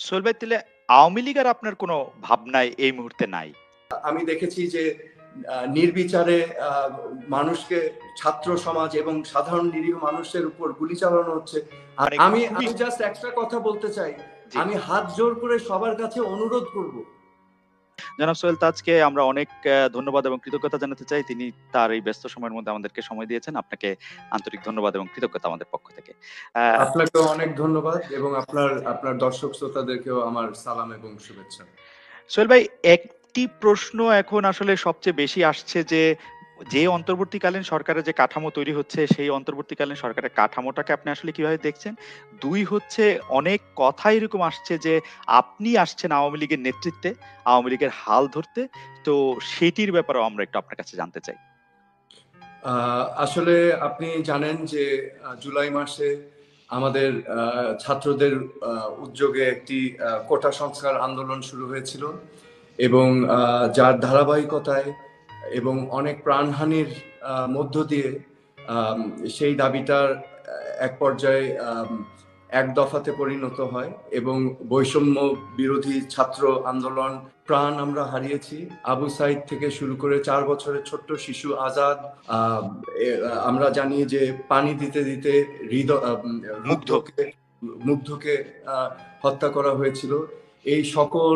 সোহেল ভাই, তাহলে আওয়ামী লীগ আর আপনার কোনো ভাবনায় এই মুহূর্তে নাই? আমি দেখেছি যে নির্বিচারে মানুষকে, ছাত্র সমাজ এবং সাধারণ নিরীহ মানুষের উপর গুলি চালানো হচ্ছে। মানে আমি খুবই আমি জাস্ট একটা কথা বলতে চাই, জি। আমি হাত জোর করে সবার কাছে অনুরোধ করব। জনাব সোহেল তাজকে আমরা অনেক ধন্যবাদ এবং কৃতজ্ঞতা জানাতে চাই। তিনি তার এই ব্যস্ত সময়ের মধ্যে আমাদেরকে সময় দিয়েছেন। আপনাকে আন্তরিক ধন্যবাদ এবং কৃতজ্ঞতা আমাদের পক্ষ থেকে। আ আপনাকেও অনেক ধন্যবাদ এবং আপনার আপনার দর্শক শ্রোতাদেরকেও আমার সালাম এবং শুভেচ্ছা। সোহেল ভাই, একটি প্রশ্ন এখন আসলে সবচেয়ে বেশি আসছে যে অন্তর্বর্তীকালীন সরকারের যে কাঠামো তৈরি হচ্ছে, সেই অন্তর্বর্তীকালীন সরকারের কাঠামোটাকে আপনি আসলে কিভাবে দেখছেন? ২ হচ্ছে, অনেক কথা এরকম আসছে যে আপনি আসছেন আওয়ামী লীগের নেতৃত্বে, আওয়ামী লীগের হাল ধরতে। তো সেটির ব্যাপারেও আমরা একটু আপনার কাছে জানতে চাই। আসলে আপনি জানেন যে জুলাই মাসে আমাদের ছাত্রদের উদ্যোগে একটি কোটা সংস্কার আন্দোলন শুরু হয়েছিল এবং যার ধারাবাহিকতায় এবং অনেক প্রাণহানির মধ্য দিয়ে আম, সেই দাবিটার এক পর্যায়ে এক দফাতে পরিণত হয় এবং বৈষম্য বিরোধী ছাত্র আন্দোলন প্রাণ আমরা হারিয়েছি। আবু সাইদ থেকে শুরু করে 4 বছরের ছোট্ট শিশু আজাদ, আমরা জানি যে পানি দিতে দিতে হৃদয় মুগ্ধ। মুগ্ধকে হত্যা করা হয়েছিল। এই সকল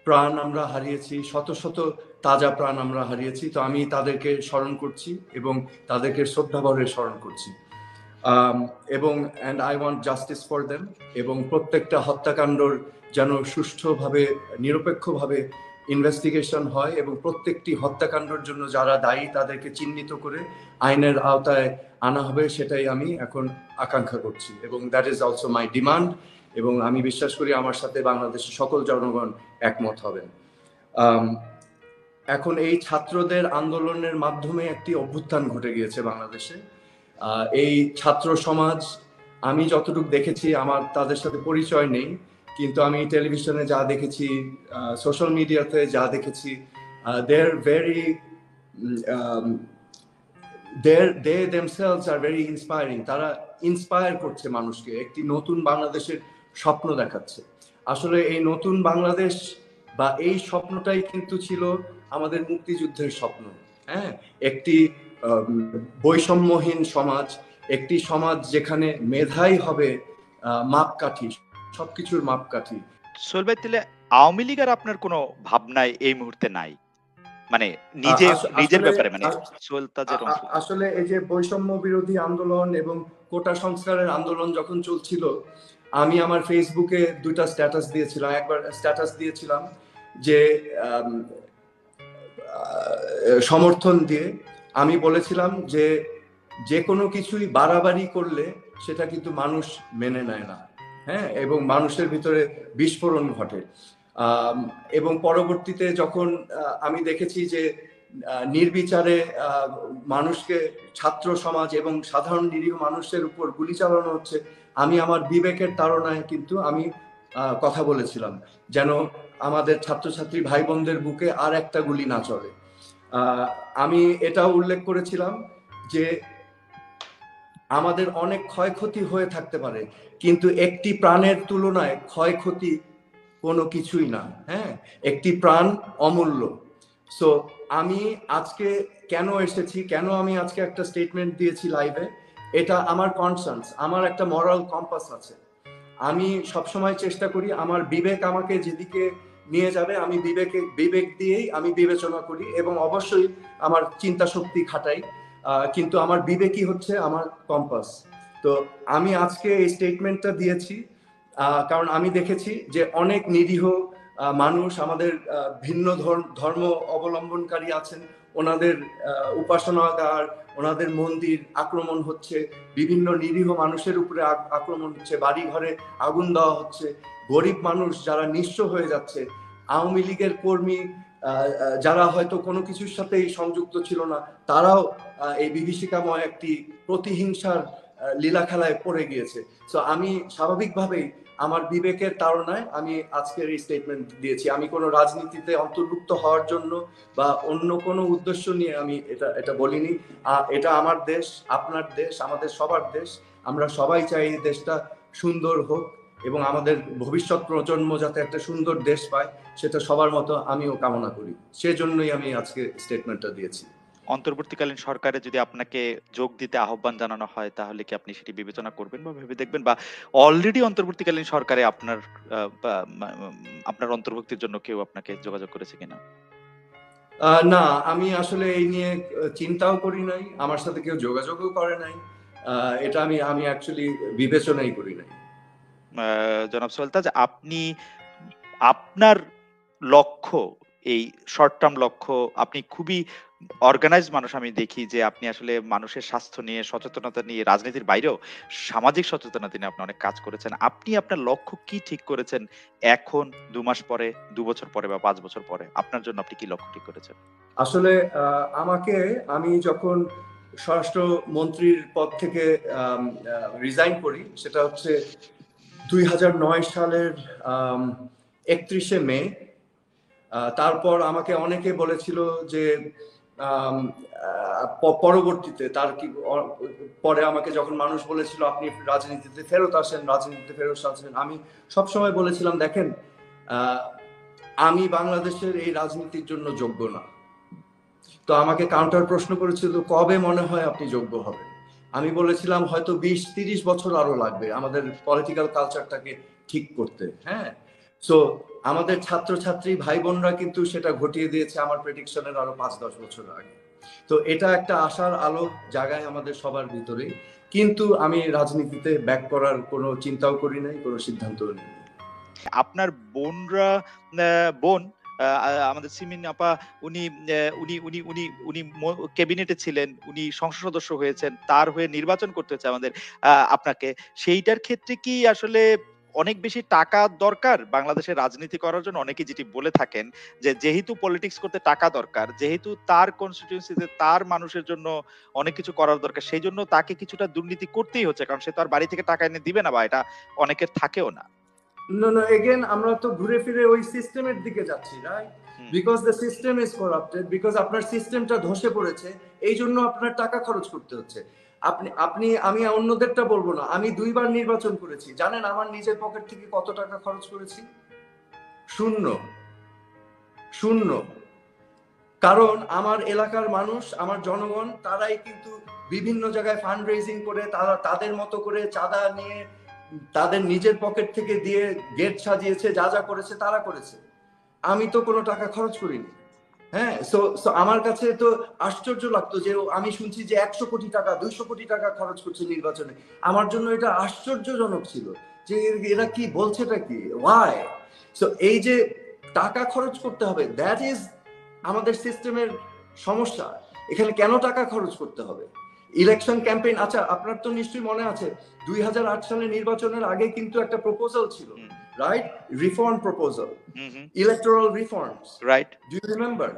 প্রাণ আমরা হারিয়েছি, শত শত তাজা প্রাণ আমরা হারিয়েছি। তো আমি তাদেরকে স্মরণ করছি এবং তাদেরকে শ্রদ্ধাভরে স্মরণ করছি এবং and I want justice for them. এবং প্রত্যেকটা হত্যাকাণ্ডর যেন সুষ্ঠুভাবে, নিরপেক্ষভাবে ইনভেস্টিগেশন হয় এবং প্রত্যেকটি হত্যাকাণ্ডের জন্য যারা দায়ী তাদেরকে চিহ্নিত করে আইনের আওতায় আনা হবে, সেটাই আমি এখন আকাঙ্ক্ষা করছি এবং that is also my demand. এবং আমি বিশ্বাস করি আমার সাথে বাংলাদেশের সকল জনগণ একমত হবেন। এখন এই ছাত্রদের আন্দোলনের মাধ্যমে একটি অভ্যুত্থান ঘটে গিয়েছে বাংলাদেশে। এই ছাত্র সমাজ, আমি যতটুকু দেখেছি, আমার তাদের সাথে পরিচয় নেই, কিন্তু আমি টেলিভিশনে যা দেখেছি, সোশ্যাল মিডিয়াতে যা দেখেছি, they very they themselves are very inspiring. তারা ইন্সপায়ার করছে মানুষকে, একটি নতুন বাংলাদেশের স্বপ্ন দেখাচ্ছে। আসলে এই নতুন বাংলাদেশ বা এই স্বপ্নটাই কিন্তু ছিল আমাদের মুক্তিযুদ্ধের স্বপ্ন। হ্যাঁ, একটি বৈষম্যহীন সমাজ, একটি সমাজ যেখানে মেধাই হবে মাপকাঠি, সবকিছুর মাপকাঠি। সোহেল ভাই, তাহলে আওয়ামী লীগ আর আপনার কোনো ভাবনায় এই মুহূর্তে নাই? মানে নিজের আসলে ব্যাপারে, মানে সোহেল তাজের অংশ। আসলে এই যে বৈষম্য বিরোধী আন্দোলন এবং কোটা সংস্কারের আন্দোলন যখন চলছিল, আমি আমার ফেসবুকে 2টা স্ট্যাটাস দিয়েছিলাম। একবার স্ট্যাটাস দিয়েছিলাম যে সমর্থন দিয়ে আমি বলেছিলাম যে যে কোনো কিছুই বাড়াবাড়ি করলে সেটা কিন্তু মানুষ মেনে নেয় না। হ্যাঁ, এবং মানুষের ভিতরে বিস্ফোরণ ঘটে। এবং পরবর্তীতে যখন আমি দেখেছি যে নির্বিচারে মানুষকে, ছাত্র সমাজ এবং সাধারণ নিরীহ মানুষের উপর গুলি চালানো হচ্ছে, আমি আমার বিবেকের তাড়নায় কিন্তু আমি কথা বলেছিলাম যেন আমাদের ছাত্রছাত্রী ভাই বোনদের বুকে আর একটা গুলি না চলে। আমি এটাও উল্লেখ করেছিলাম যে আমাদের অনেক ক্ষয়ক্ষতি হয়ে থাকতে পারে, কিন্তু একটি প্রাণের তুলনায় ক্ষয়ক্ষতি কোনো কিছুই না। হ্যাঁ, একটি প্রাণ অমূল্য। সো আমি আজকে কেন এসেছি, কেন আমি আজকে একটা স্টেটমেন্ট দিয়েছি লাইভে, এটা আমার কনসার্নস, আমার একটা মরাল কম্পাস আছে। আমি সবসময় চেষ্টা করি আমার বিবেক আমাকে যেদিকে নিয়ে যাবে, আমি বিবেক দিয়েই আমি বিবেচনা করি এবং অবশ্যই আমার চিন্তা শক্তি খাটাই, কিন্তু আমার বিবেকই হচ্ছে আমার কম্পাস। তো আমি আজকে এই স্টেটমেন্টটা দিয়েছি কারণ আমি দেখেছি যে অনেক নিরীহ মানুষ, আমাদের ভিন্ন ধর্ম অবলম্বনকারী আছেন, ওনাদের উপাসনাগার, ওনাদের মন্দির আক্রমণ হচ্ছে, বিভিন্ন নিরীহ মানুষের উপরে আক্রমণ হচ্ছে, বাড়ি ঘরে আগুন দেওয়া হচ্ছে, গরিব মানুষ যারা নিঃস্ব হয়ে যাচ্ছে, আওয়ামী লীগের কর্মী যারা হয়তো কোনো কিছুর সাথেই সংযুক্ত ছিল না, তারাও এই বিভীষিকাময় একটি প্রতিহিংসার লীলা খেলায় পড়ে গিয়েছে। তো আমি স্বাভাবিকভাবেই আমার বিবেকের তাড়নায় আমি আজকের এই স্টেটমেন্ট দিয়েছি। আমি কোনো রাজনীতিতে অন্তর্ভুক্ত হওয়ার জন্য বা অন্য কোনো উদ্দেশ্য নিয়ে আমি এটা বলিনি। এটা আমার দেশ, আপনার দেশ, আমাদের সবার দেশ। আমরা সবাই চাই এই দেশটা সুন্দর হোক এবং আমাদের ভবিষ্যৎ প্রজন্ম যাতে একটা সুন্দর দেশ পায়, সেটা সবার মতো আমিও কামনা করি। সেজন্যই আমি আজকে স্টেটমেন্টটা দিয়েছি। অন্তর্বর্তীকালীন সরকারে যদি আপনাকে যোগ দিতে আহ্বান জানানো হয় তাহলে কি আপনি সেটি বিবেচনা করবেন বা ভেবে দেখবেন, বা অলরেডি অন্তর্বর্তীকালীন সরকারে আপনার আপনার অন্তর্ভুক্তির জন্য কেউ আপনাকে যোগাযোগ করেছে কিনা? না, আমি আসলে এই নিয়ে চিন্তাও করি নাই, আমার সাথে কেউ যোগাযোগও করে নাই। এটা আমি অ্যাকচুয়ালি বিবেচনাই করি নাই। জনাব সোহেল, আপনি আপনার লক্ষ্য, এই শর্ট টার্ম লক্ষ্য, আপনি খুবই অর্গানাইজড মানুষ। আমি দেখি যে আপনি আসলে মানুষের স্বাস্থ্য নিয়ে, সচেতনতা নিয়ে, রাজনীতির বাইরেও সামাজিক সচেতনতা নিয়ে আপনি অনেক কাজ করেছেন। আপনি আপনার লক্ষ্য কি ঠিক করেছেন এখন, ২ মাস পরে, ২ বছর পরে বা ৫ বছর পরে? আপনার জন্য আপনি কি লক্ষ্য ঠিক করেছেন? আসলে আমি যখন স্বরাষ্ট্রমন্ত্রীর পদ থেকে রিজাইন করি, সেটা হচ্ছে ২০০৯ সালের ৩১শে মে। তারপর আমাকে অনেকে বলেছিল যে পরবর্তীতে পরে আমাকে যখন মানুষ বলেছিল আপনি রাজনীতিতে ফেরত আসেন, আমি সবসময় বলেছিলাম, দেখেন, আমি বাংলাদেশের এই রাজনীতির জন্য যোগ্য না। তো আমাকে কাউন্টার প্রশ্ন করেছিল, কবে মনে হয় আপনি যোগ্য হবেন? আমি বলেছিলাম হয়তো ২০-৩০ বছর আরো লাগবে আমাদের পলিটিক্যাল কালচারটাকে ঠিক করতে। হ্যাঁ, সো আমাদের ছাত্রছাত্রী ভাই বোনরা কিন্তু সেটা ঘটিয়ে দিয়েছে আমার প্রেডিকশনের আরো ৫-১০ বছর আগে। তো এটা একটা আশার আলো জায়গায় আমাদের সবার ভিতরে, কিন্তু আমি রাজনীতিতে ব্যাক করার কোনো চিন্তাও করি নাই, কোনো সিদ্ধান্তও নিই। আপনার বোনরা, বোন, আমাদের সিমিন আপা, উনি উনি উনি উনি উনি ক্যাবিনেটে ছিলেন, উনি সংসদ সদস্য হয়েছেন, তার হয়ে নির্বাচন করতে হচ্ছে আমাদের আপনাকে। সেইটার ক্ষেত্রে কি আসলে অনেক বেশি টাকা দরকার বাংলাদেশের রাজনীতি করার জন্য? অনেকে যেটি বলে থাকেন যে যেহেতু পলিটিক্স করতে টাকা দরকার, যেহেতু তার কনস্টিটিউয়েন্সিতে তার মানুষের জন্য অনেক কিছু করার দরকার, সেই জন্য তাকে কিছুটা দুর্নীতি করতেই হচ্ছে, কারণ সে তো আর বাড়ি থেকে টাকা এনে দিবে না, বা এটা অনেকের থাকেও না। এগেন আমরা তো ঘুরে ফিরে ওই সিস্টেমের দিকে যাচ্ছি, right? Because the system is corrupted, because আপনার সিস্টেমটা ধসে পড়েছে, এই জন্য আপনার টাকা খরচ করতে হচ্ছে। আমি অন্যদেরটা বলবো না, আমি ২ বার নির্বাচন করেছি। জানেন আমার নিজের পকেট থেকে কত টাকা খরচ করেছি? শূন্য। শূন্য। কারণ আমার এলাকার মানুষ, আমার জনগণ, তারাই কিন্তু বিভিন্ন জায়গায় ফান্ড রেজিং করে, তারা তাদের মতো করে চাঁদা নিয়ে তাদের নিজের পকেট থেকে দিয়ে গেট সাজিয়েছে, যা যা করেছে তারা করেছে। আমি তো কোনো টাকা খরচ করিনি। হ্যাঁ, সো আমার কাছে তো আশ্চর্য লাগতো যে আমি শুনছি যে ১০০ কোটি টাকা, ২০০ কোটি টাকা খরচ করছে নির্বাচনে। আমার জন্য এটা আশ্চর্যজনক ছিল যে এরা কি বলছেটা কি, ওয়াই? সো এই যে টাকা খরচ করতে হবে, দ্যাট ইজ আমাদের সিস্টেমের সমস্যা। এখানে কেন টাকা খরচ করতে হবে? ইলেকশন ক্যাম্পেইন, আচ্ছা আপনার তো নিশ্চয়ই মনে আছে ২০০৮ সালে নির্বাচনের আগে কিন্তু একটা প্রপোজাল ছিল, right? Reform proposal, electoral reforms, right? Do you remember?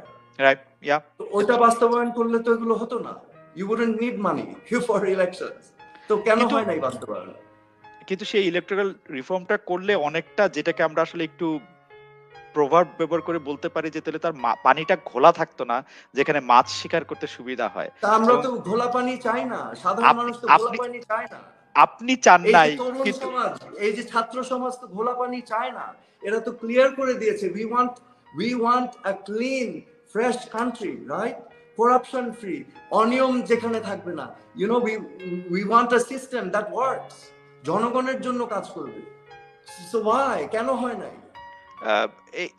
Right, yeah. তো ওইটা বাস্তবায়ন করলে তো এগুলো হতো না। You wouldn't need money for elections. তো কেন কিন্তু হয় নাই বাস্তবায়ন? কিন্তু সেই ইলেকট্রাল রিফর্মটা করলে অনেকটা, যেটাকে আমরা আসলে একটু প্রভাব ব্যবহার করে বলতে পারি যে তাহলে তার পানিটা ঘোলা থাকতো না, যেখানে মাছ শিকার করতে সুবিধা হয়। তা আমরা এবং তো ঘোলা পানি চাই না, সাধারণ আপনি মানুষ তো ঘোলা আপনি পানি চায় না। আপনি চান এই যে নাই, তরুণ কিন্তু সমাজ, এই যে ছাত্র সমাজ তো ঘোলা পানি চায় না। এরা তো ক্লিয়ার করে দিয়েছে, we want a clean fresh country, right? corruption free, অনিয়ম যেখানে থাকবে না। we want a system that works, জনগণের জন্য কাজ করবে। so why, কেন হয় নাই?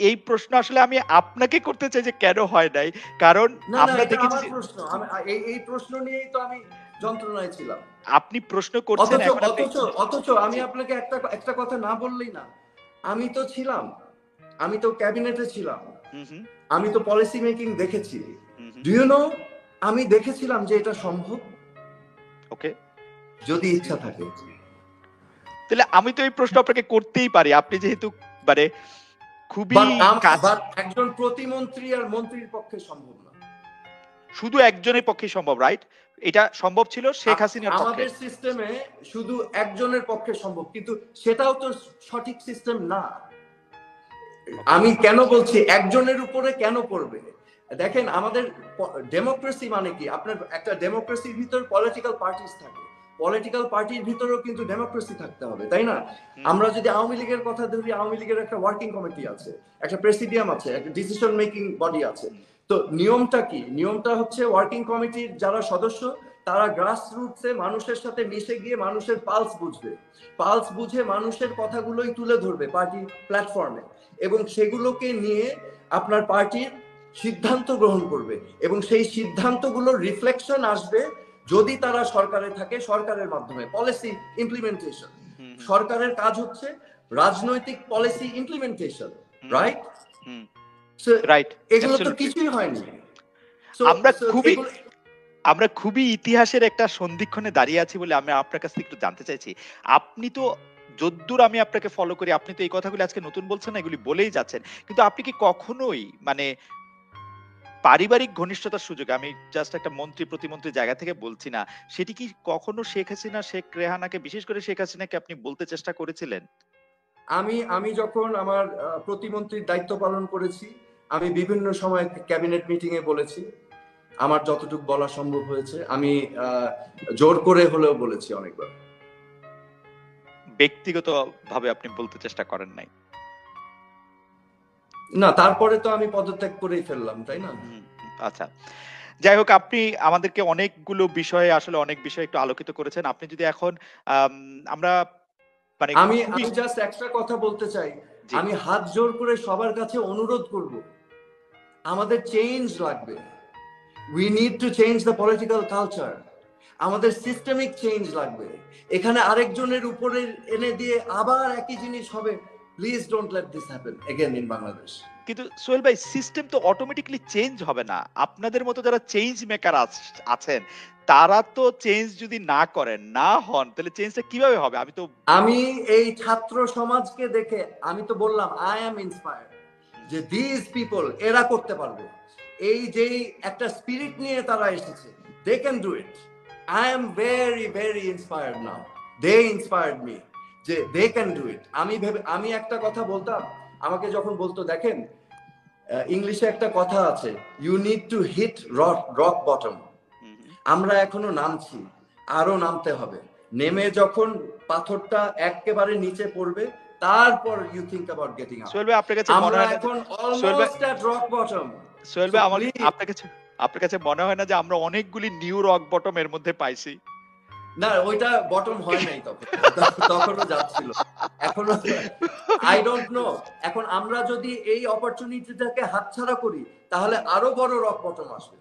এই প্রশ্ন আসলে আমি আপনাকে করতে চাই যে কেন হয় নাই, কারণ না না, আমরা এটা দেখেছি আমার যে প্রশ্ন। এই প্রশ্ন নিয়েই তো আমি যন্ত্রণায় ছিলাম। আপনি প্রশ্ন করছেন, অথচ এখন আপনি অথচ অথচ আমি আপনাকে একটা কথা না বললেই না। আমি তো ছিলাম, আমি তো ক্যাবিনেটে ছিলাম, আমি তো পলিসি মেকিং দেখেছি। ডু ইউ নো, আমি দেখেছিলাম যে এটা সম্ভব, ওকে, যদি ইচ্ছা থাকে। তাহলে আমি তো এই প্রশ্ন আপনাকে করতেই পারি, আপনি যেহেতু মানে খুবই কাছে। একজন প্রতিমন্ত্রী আর মন্ত্রীর পক্ষে সম্ভব না। শুধু একজনের পক্ষে সম্ভব, রাইট? এটা সম্ভব ছিল শেখ হাসিনার পক্ষে। আমাদের সিস্টেমে শুধু একজনের পক্ষে সম্ভব, কিন্তু সেটাও তো সঠিক সিস্টেম না। আমি কেন বলছি একজনের উপরে কেন পড়বে? দেখেন আমাদের ডেমোক্রেসি মানে কি? আপনার একটা ডেমোক্রেসির ভিতর পলিটিক্যাল পার্টিস থাকে, পলিটিক্যাল পার্টির ভিতরেও কিন্তু ডেমোক্রেসি থাকতে হবে, তাই না? আমরা যদি আওয়ামী লীগের কথা ধরি, আওয়ামী লীগের একটা ওয়ার্কিং কমিটি আছে, একটা প্রেসিডিয়াম আছে, একটা ডিসিশন মেকিং বডি আছে। তো নিয়মটা কি? নিয়মটা হচ্ছে ওয়ার্কিং কমিটির যারা সদস্য তারা গ্রাসরুটসে মানুষের সাথে মিশে গিয়ে মানুষের পালস বুঝবে, পালস বুঝে মানুষের কথাগুলোই তুলে ধরবে পার্টি প্ল্যাটফর্মে, এবং সেগুলোকে নিয়ে আপনার পার্টির সিদ্ধান্ত গ্রহণ করবে, এবং সেই সিদ্ধান্তগুলোর রিফ্লেকশন আসবে যদি তারা সরকারে থাকে সরকারের মাধ্যমে পলিসি ইমপ্লিমেন্টেশন। সরকারের কাজ হচ্ছে রাজনৈতিক পলিসি ইমপ্লিমেন্টেশন, রাইট? রাইট, এগুলো তো কিছুই হয়নি। আমরা খুবই ইতিহাসের একটা সন্ধিক্ষণে দাঁড়িয়ে আছি বলে আমি আপনার কাছ থেকে একটু জানতে চাইছি, আপনি তো যদ্দূর আমি আপনাকে ফলো করি, আপনি তো এই কথাগুলি আজকে নতুন বলছেন না, এগুলি বলেই যাচ্ছেন, কিন্তু আপনি কি কখনোই মানে পারিবারিক ঘনিষ্ঠতার সুযোগে, আমি জাস্ট একটা মন্ত্রী প্রতিমন্ত্রী জায়গা থেকে বলছি না, সেটি কি কখনো শেখ হাসিনা, শেখ রেহানাকে, বিশেষ করে শেখ হাসিনাকে আপনি বলতে চেষ্টা করেছিলেন? আমি যখন আমার প্রতিমন্ত্রীর দায়িত্ব পালন করেছি, আমি বিভিন্ন সময় ক্যাবিনেট মিটিং এ বলেছি, আমার যতটুকু বলা সম্ভব হয়েছে আমি জোর করে হলেও বলেছি অনেকবার। ব্যক্তিগত ভাবে আপনি বলতে চেষ্টা করেন নাই? না, তারপরে তো আমি পদত্যাগ করেই ফেললাম, তাই না? আচ্ছা, যাই হোক, আপনি আমাদেরকে অনেকগুলো বিষয়ে, আসলে অনেক বিষয় একটু আলোকিত করেছেন। আপনি যদি এখন আমরা মানে আমি জাস্ট একটা কথা বলতে চাই, আমি হাত জোর করে সবার কাছে অনুরোধ করব, আমাদের চেঞ্জ লাগবে। We need to change the political culture. আমাদের সিস্টেমিক চেঞ্জ লাগবে। এখানে আরেকজনের উপরে এনে দিয়ে আবার একই জিনিস হবে। Please don't let this happen again in Bangladesh. কিন্তু সোহেল ভাই, সিস্টেম তো অটোমেটিক্যালি চেঞ্জ হবে না। আপনাদের মতো যারা চেঞ্জ মেকার আছেন, তারা তো চেঞ্জ যদি না করেন, না হন, তাহলে চেঞ্জটা কিভাবে হবে? আমি এই ছাত্র সমাজকে দেখে আমি তো বললাম আই অ্যাম ইন্সপায়ার্ড যে দিস পিপল এরা করতে পারবে। এই যে একটা স্পিরিট নিয়ে তারা এসেছে, they can do it. I am very very inspired now. They inspired me যে দে ক্যান ডু ইট। আমি একটা কথা বলতাম, আমাকে যখন বলতো, দেখেন ইংলিশে একটা কথা আছে, you need to hit rock bottom. আমরা এখনো নামছি, আরো নামতে হবে। নেমে যখন পাথরটা একেবারে নিচে পড়বে, তারপর you think about getting up. Sohel ভাই, আপনার কাছে মনে হয় না এখন almost at rock bottom? Sohel ভাই, আপনার কাছে মনে হয় না যে আমরা অনেকগুলি নিউ রক বটম এর মধ্যে পাইছি? না, ওইটা বটম হয় নাই তখনও যাচ্ছিল, এখনো আই ডোন্ট নো। এখন আমরা যদি এই অপরচুনিটিটাকে হাতছাড়া করি, তাহলে আরো বড় রক বটম আসবে।